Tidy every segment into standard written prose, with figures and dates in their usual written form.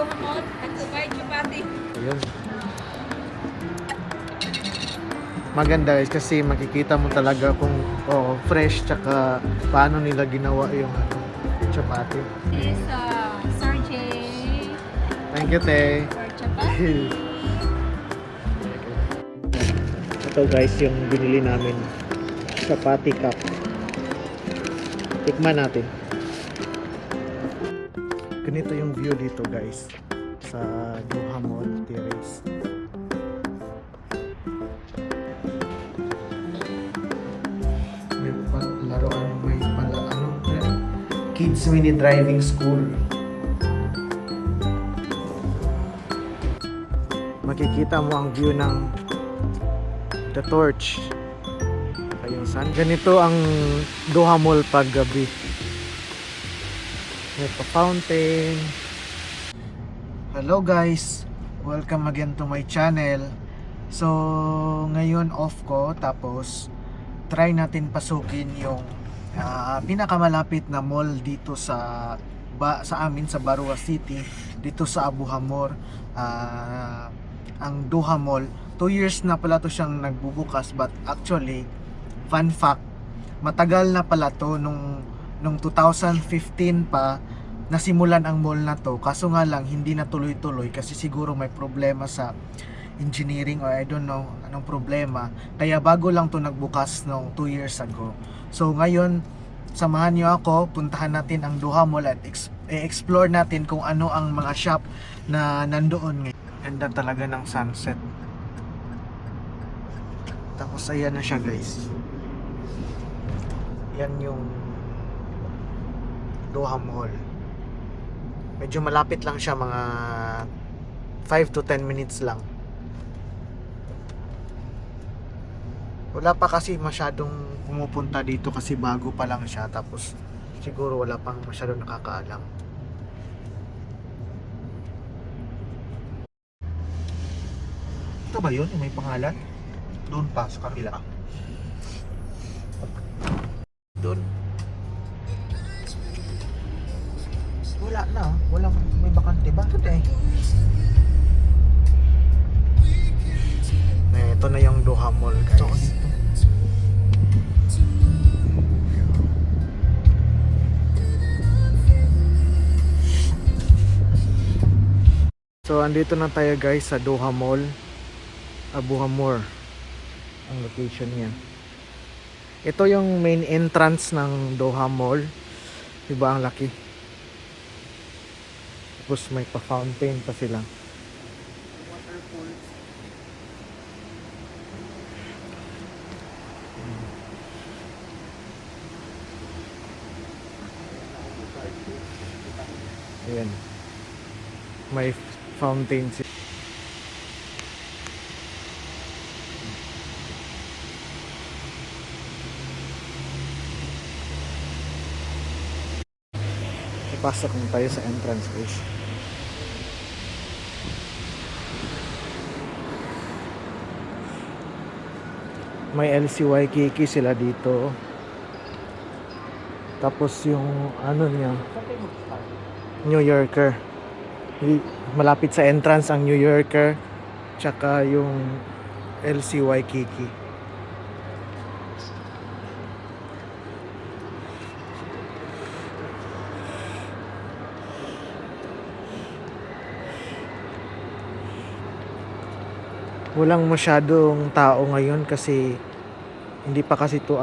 Doha Mall at Dubai Chapati. Ayun. Maganda guys kasi makikita mo talaga kung fresh tsaka paano nila ginawa yung chapati. This is Sarje Thank you, te. or Chapati. Ito guys yung binili namin. Chapati cup. Tikman natin. Ganito yung view dito guys sa Doha Mall Terrace. May laruan, may kids mini driving school. Makikita mo ang view ng The Torch. Ayun saan. Ganito ang Doha Mall pag gabi. May pa-fountain. Hello guys! Welcome again to my channel. So, ngayon off ko tapos try natin pasukin yung pinakamalapit na mall dito sa amin sa Barua City, dito sa Abu Hamor. Ang Doha Mall, 2 years na pala to siyang nagbubukas, but actually, fun fact, matagal na pala to nung 2015 pa nasimulan ang mall na to, kaso nga lang hindi na tuloy-tuloy kasi siguro may problema sa engineering or I don't know anong problema, kaya bago lang to nagbukas nung 2 years ago. So ngayon, samahan niyo ako, puntahan natin ang Doha Mall at explore natin kung ano ang mga shop na nandoon ngayon. Ganda talaga ng sunset. Tapos ayan na siya guys. Yan yung Doha Mall. Medyo malapit lang siya, mga 5 to 10 minutes lang. Wala pa kasi masyadong pumupunta dito kasi bago pa lang siya, tapos siguro wala pang masyadong nakakaalam. Ito ba yun? May pangalan? Doon pa sa kabila. Doon. Wala na. Walang may bakante. Bakit eh? Ito na yung Doha Mall guys. So, dito. So andito na tayo guys sa Doha Mall, Abu Hamor ang location niya. Ito yung main entrance ng Doha Mall. Diba ang laki? Tapos may pa-fountain pa sila. Ayan. May fountain sila. Ipasok na tayo sa entrance guys. May LCY Kiki sila dito. Tapos yung ano niya, New Yorker. Malapit sa entrance ang New Yorker, tsaka yung LCY Kiki. Walang masyadong tao ngayon kasi hindi pa kasi to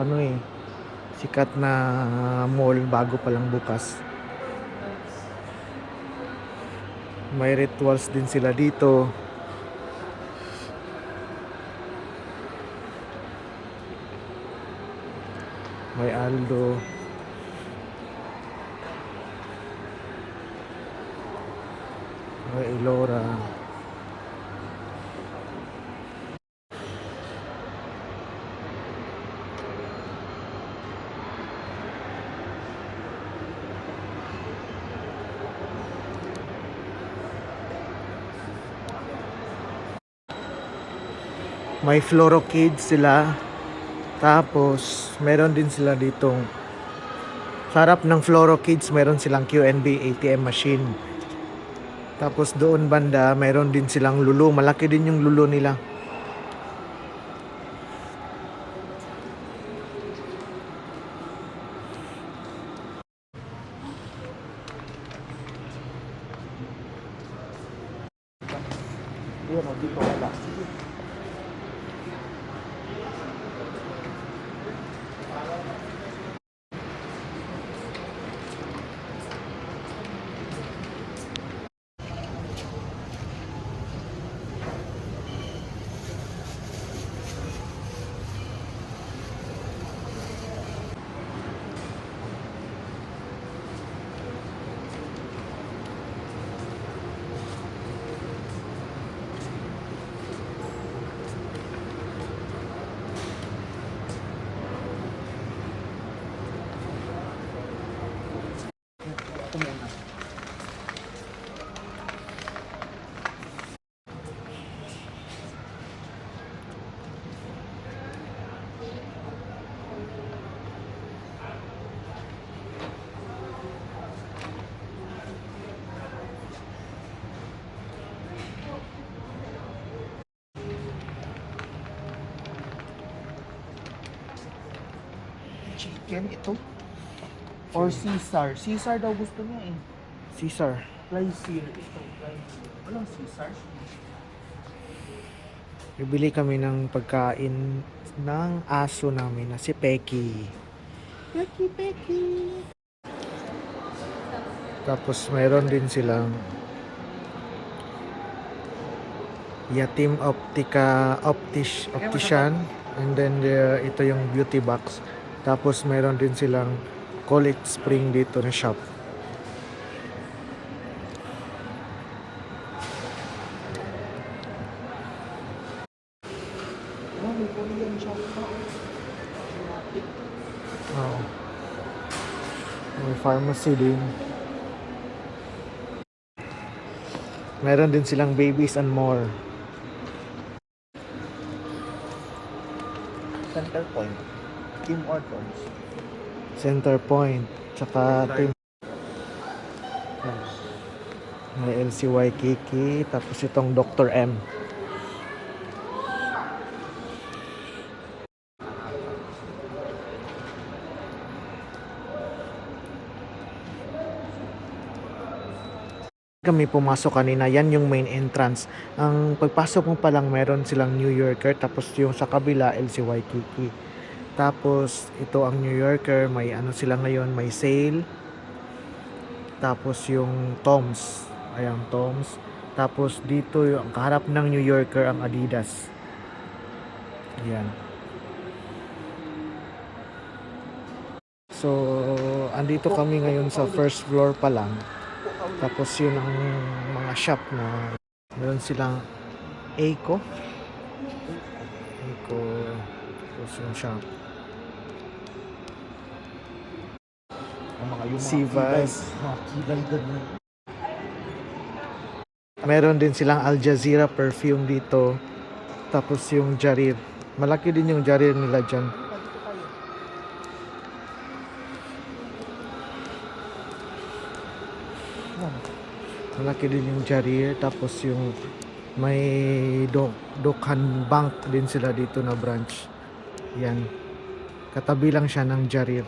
sikat na mall, bago pa lang bukas. May rituals din sila dito. May Aldo. May Ilora. May Floro Kids sila. Tapos meron din sila ditong sa harap ng Floro Kids, meron silang QNB ATM machine. Tapos doon banda, mayroon din silang lulo. Malaki din yung lulo nila. Yan o, dito wala. Ito muna. Chicken ito. Or Caesar. Caesar daw gusto niya eh. Caesar. Plaisir ito. Plaisir. Walang Caesar. Bibili kami ng pagkain ng aso namin na si Pecky. Peki. Tapos mayroon din silang Yatim Optician, and then ito yung beauty box. Tapos mayroon din silang College Spring dito na shop. Oh, may Korean shop pa. Oh. May pharmacy din. Meron din silang Babies and More. Center Point. Tim Hortons. Center Point. Tsaka Tim. May LCY Kiki. Tapos itong Dr. M. Kami pumasok kanina, yan yung main entrance. Ang pagpasok mo pa lang, meron silang New Yorker, tapos yung sa kabila, LCY Kiki. Tapos ito ang New Yorker, may ano sila ngayon, may sale. Tapos yung Toms, ayan Toms. Tapos dito yung kaharap ng New Yorker ang Adidas. Ayan. So, andito kami ngayon sa first floor pa lang. Tapos yun ang mga shop na meron silang Eiko. Tapos yung shop. Ang mga yung Sivas. Mga kilay ganun. Meron din silang Al Jazeera perfume dito. Tapos yung Jarir. Malaki din yung Jarir nila dyan. Malaki din yung Jarir. Tapos yung may Dokhan Bank din sila dito na branch. Yan. Katabi lang siya ng Jarir.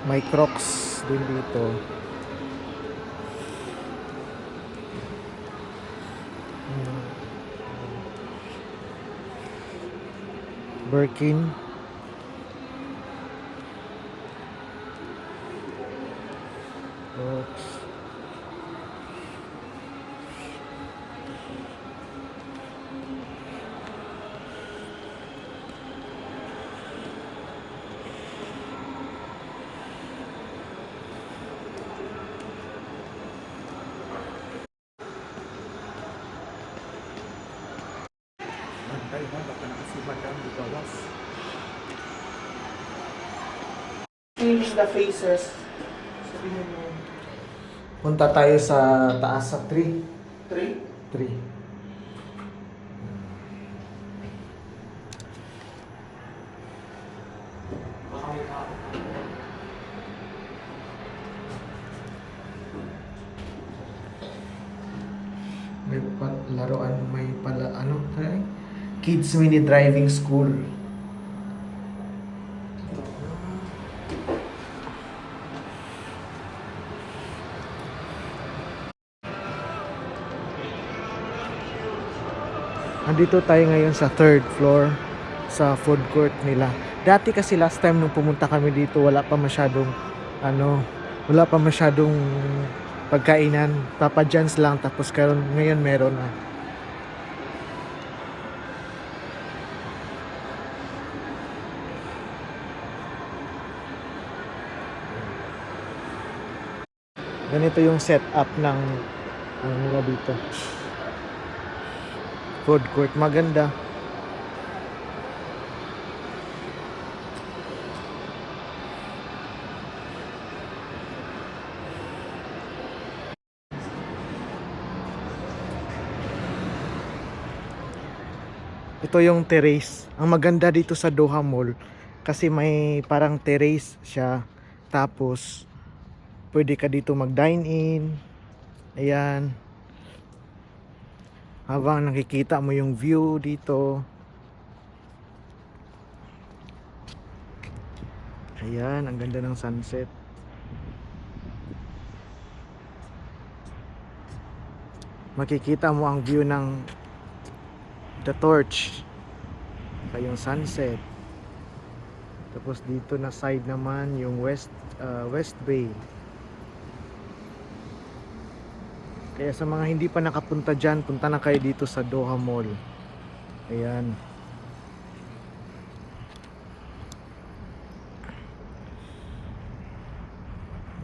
May Crocs din dito. Birkin. Crocs. Bantay na, baka na si Madam Dugawas. Change the faces. Sabihin mo. Punta tayo sa taas sa 3. 3. 3. May laruan, may pala, ano, Kids Mini Driving School. Andito tayo ngayon sa third floor sa food court nila. Dati kasi last time nung pumunta kami dito, wala pa masyadong pagkainan. Papa John's lang, tapos ngayon meron na. Ganito yung setup ng ano nila dito. Food court, maganda. Ito yung terrace. Ang maganda dito sa Doha Mall kasi may parang terrace siya. Tapos pwede ka dito mag-dine in. Ayan. Habang nakikita mo yung view dito. Ayan, ang ganda ng sunset. Makikita mo ang view ng The Torch. Saka yung sunset. Tapos dito na side naman yung West Bay. Kaya sa mga hindi pa nakapunta dyan, punta na kayo dito sa Doha Mall. Ayan.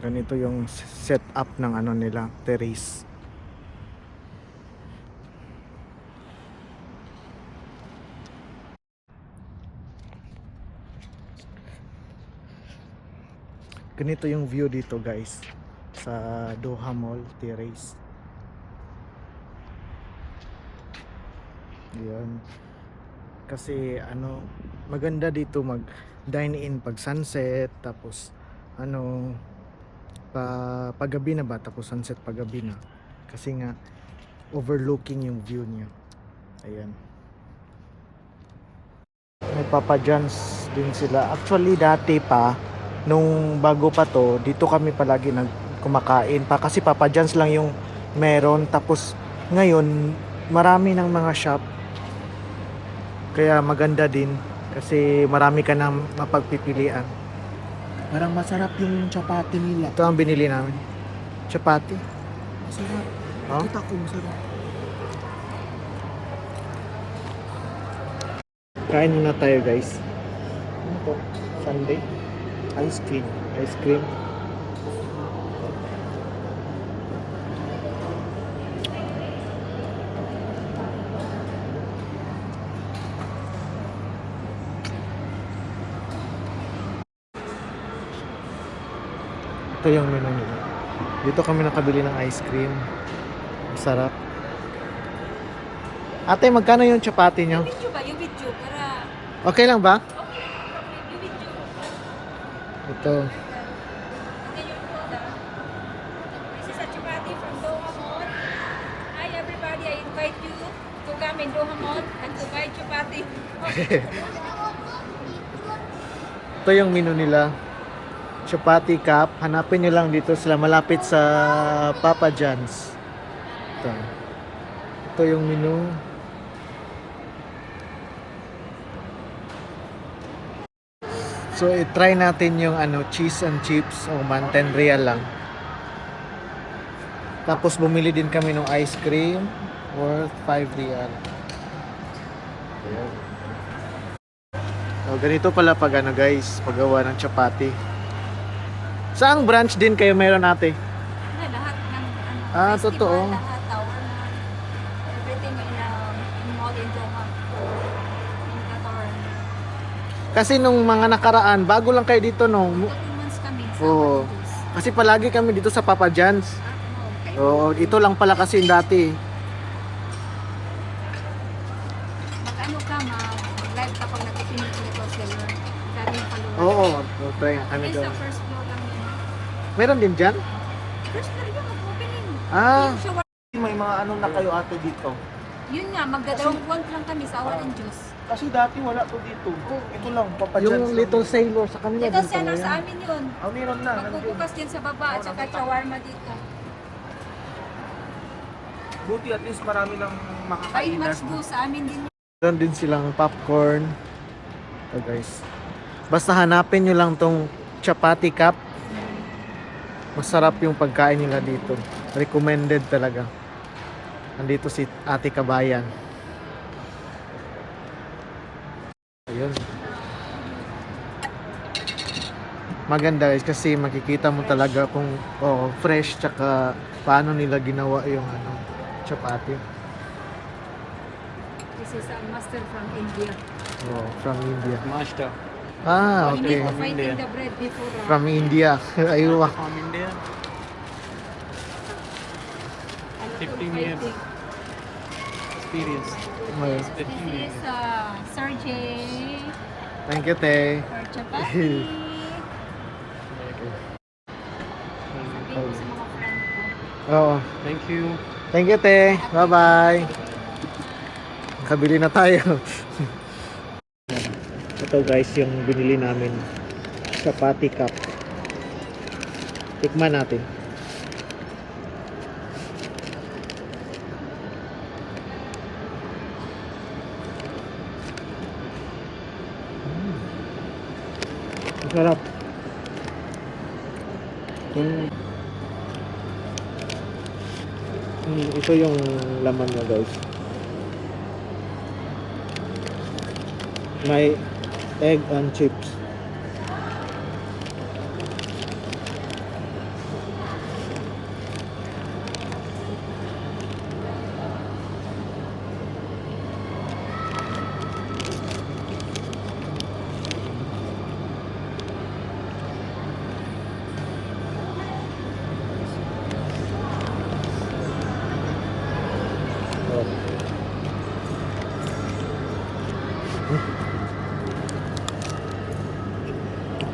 Ganito yung setup ng ano nila, terrace. Ganito yung view dito guys sa Doha Mall terrace. Yan. Kasi ano, maganda dito mag dine in pag sunset, tapos ano paggabi na ba, tapos sunset paggabi na. Kasi nga overlooking yung view niya. Ayan. May Papa John's din sila. Actually dati pa nung bago pa to, dito kami palagi kumakain pa kasi Papa John's lang yung meron. Tapos ngayon marami ng mga shop. Kaya maganda din kasi marami ka nang mapagpipilian. Parang masarap yung chapati nila. Ito ang binili namin. Chapati. Masarap. Oh? Kita ko masarap. Kain muna tayo guys. Ano to? Sunday. Ice cream. Ice cream. Ito yung menu nila. Dito kami nakabili ng ice cream. Masarap. Ate, magkano yung chapati nyo? Video ba? Yung video para Okay lang ba? okay. Yung video. Ito. Tingnan yung product. This is a chapati from Doha Mall. Hi everybody, I invite you to come in Doha Mall and to buy chapati. Ito yung menu nila. Chapati cup. Hanapin nyo lang dito sila malapit sa Papa John's. Ito. Ito yung menu. So, i-try natin yung cheese and chips o man 10 real lang. Tapos bumili din kami ng ice cream worth 5 real. Ayan. So, ganito pala pag guys, paggawa ng chapati. Saang branch din kayo meron ate? Na lahat ng Ah, festival, totoo. lahat, tower na, everything in mall in Doha. In Qatar. Kasi nung mga nakaraan, bago lang kayo dito no. 2 months kami sa Oo. holidays. Kasi palagi kami dito sa Papa John's. Okay. Oo, ito lang pala kasi yung dati. Mag-ano ka, mag-live ka pag nag-finish nito sila. Sabi yung paluwa. Oo, try nga kami This doon. the first floor lang yun. Meron din dyan? First floor yung mag-opening. Ah. Yung shower. May mga ano na kayo ate dito. Yun nga, magdadalawang buwan lang kami sa awa ng Diyos. Kasi dati wala to dito. Ito lang, papadyan. Yung Little Sailor sa kanila Ito dito siya, na nasa yan. amin yun. Oh, meron na. Nandiyan. Magbubukas din sa baba at saka shawarma dito. Buti at least marami lang Ay, makakainan. much go sa amin din. Meron din silang popcorn. Ito guys. Basta hanapin nyo lang tong Chapati Cup. Masarap yung pagkain nila dito. Recommended talaga. Nandito si Ate Kabayan. Ayun. Maganda guys kasi makikita mo talaga kung fresh tsaka paano nila ginawa yung chapati. This is a master from India. Oh, from India. Master. Ah, You need okay. to fighting the bread before. From India. Ayun. From India. 15 years. Experience. This is Sergey Thank you, Te. for chapati. Sabihin ko sa mga friend ko. Oo. Thank you. Thank you, Te. Bye-bye. Kabili na tayo. Ito guys, yung binili namin. Chapati cup. Tikman natin. Sarap. Ito yung laman niya guys. May egg and chips.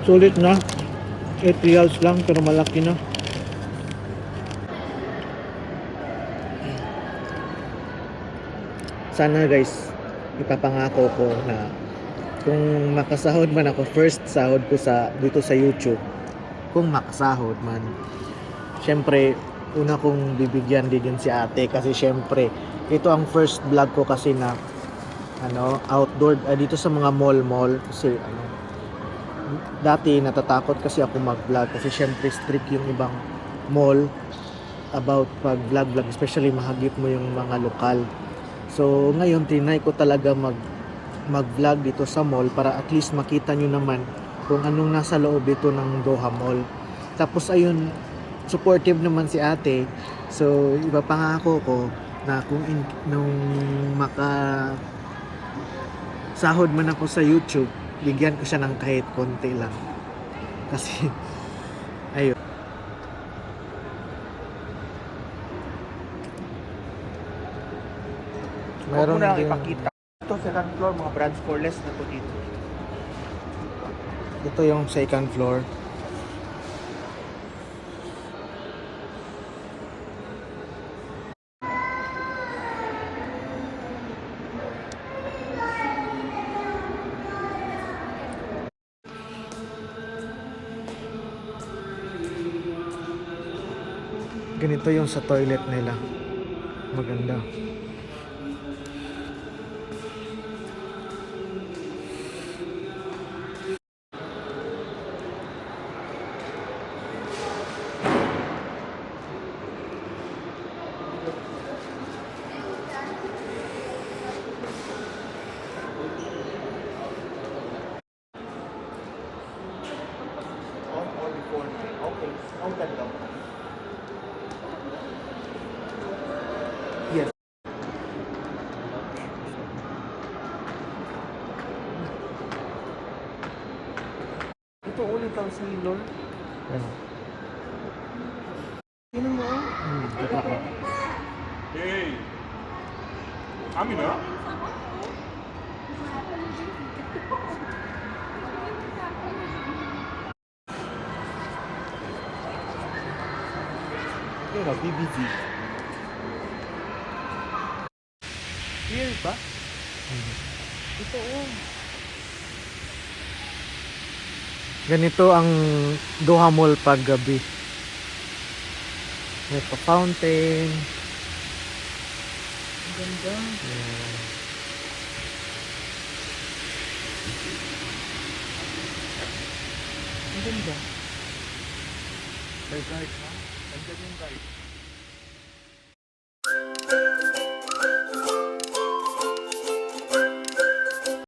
Sulit na. 8 reals lang pero malaki na. Sana guys, ipapangako ko na kung makasahod man ako, first sahod ko dito sa YouTube, kung makasahod man, syempre una kong bibigyan din si ate kasi syempre ito ang first vlog ko kasi na outdoor dito sa mga mall kasi dati natatakot kasi ako mag-vlog kasi syempre strict yung ibang mall about pag-vlog especially mahagip mo yung mga lokal. So ngayon tinay ko talaga mag-vlog dito sa mall para at least makita nyo naman kung anong nasa loob ito ng Doha Mall. Tapos ayun, supportive naman si ate. So ipapangako ko na nung sahod man ako sa YouTube, bigyan ko siya ng kahit konti lang. Kasi ayun. Meron Meron na din. ipakita. Ito second floor, mga brands for less na to dito. Ito yung second floor. Ganito yung sa toilet nila. Maganda. On or before. Okay. Ang ganda. Yes. Ito ulit ang silor. Yan. Sino mo? Ito ako. Hey, Amina? Yun o, BBG. Here ba? Ito oh. Ganito ang Doha Mall pag gabi. May pa fountain. Ang ganda. Ayan. Ang ganda. May guard ha? Ang ganda yung guard.